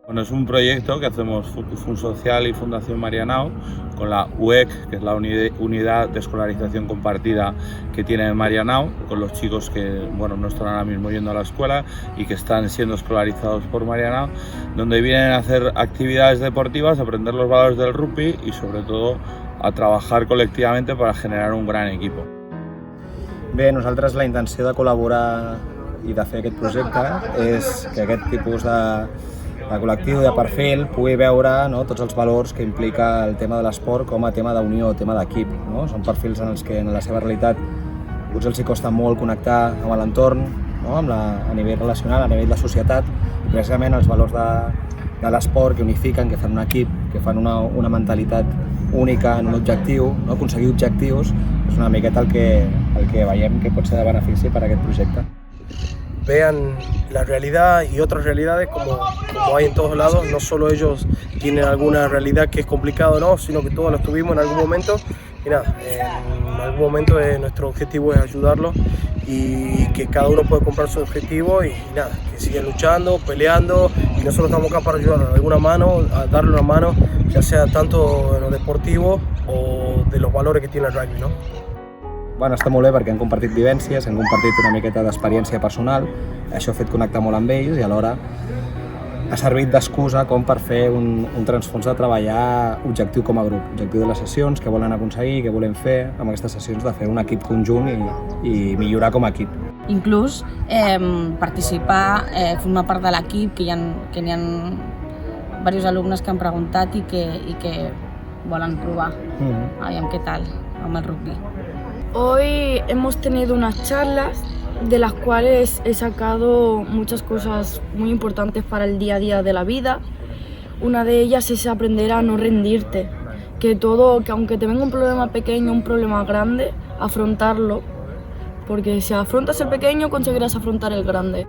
Bueno, es un proyecto que hacemos Funsocial y Fundación Marianao con la UEC, que es la unidad de escolarización compartida que tiene Marianao, con los chicos que no están ahora mismo yendo a la escuela y que están siendo escolarizados por Marianao, donde vienen a hacer actividades deportivas, a aprender los valores del rugby y sobre todo a trabajar colectivamente para generar un gran equipo. Bé, nosaltres la intenció de col·laborar i de fer aquest projecte és que aquest tipus de col·lectiu, de perfil, pugui veure tots els valors que implica el tema de l'esport com a tema d'unió, tema d'equip. Són perfils en els que en la seva realitat potser els costa molt connectar amb l'entorn, a nivell relacional, a nivell de societat, i precisament els valors de l'esport que unifiquen, que fan un equip, que fan una mentalitat única en un objectiu, aconseguir objectius, és una miqueta el que veiem que pot ser de benefici per a aquest projecte. Vean la realidad y otras realidades como hay en todos lados. No solo ellos tienen alguna realidad que es complicado, ¿no? Sino que todos los tuvimos en algún momento. Y nada, en algún momento nuestro objetivo es ayudarlos y que cada uno puede comprar su objetivo y nada, que sigan luchando, peleando, y nosotros estamos acá para ayudarlos de alguna mano, a darle una mano, ya sea tanto en lo deportivo o de los valores que tiene el rugby, ¿no? Bueno, està molt bé perquè han compartit vivències, han compartit una miqueta d'experiència personal, això ha fet connectar molt amb ells i alhora ha servit d'excusa com per fer un transfons de treballar objectiu com a grup, objectiu de les sessions, què volen aconseguir, què volem fer amb aquestes sessions, de fer un equip conjunt i millorar com a equip. Inclús participar, formar part de l'equip, que n'hi ha diversos alumnes que han preguntat i que volen provar, aviam què tal amb el rugby. Hoy hemos tenido unas charlas de las cuales he sacado muchas cosas muy importantes para el día a día de la vida. Una de ellas es aprender a no rendirte, que aunque te venga un problema pequeño, un problema grande, afrontarlo, porque si afrontas el pequeño conseguirás afrontar el grande.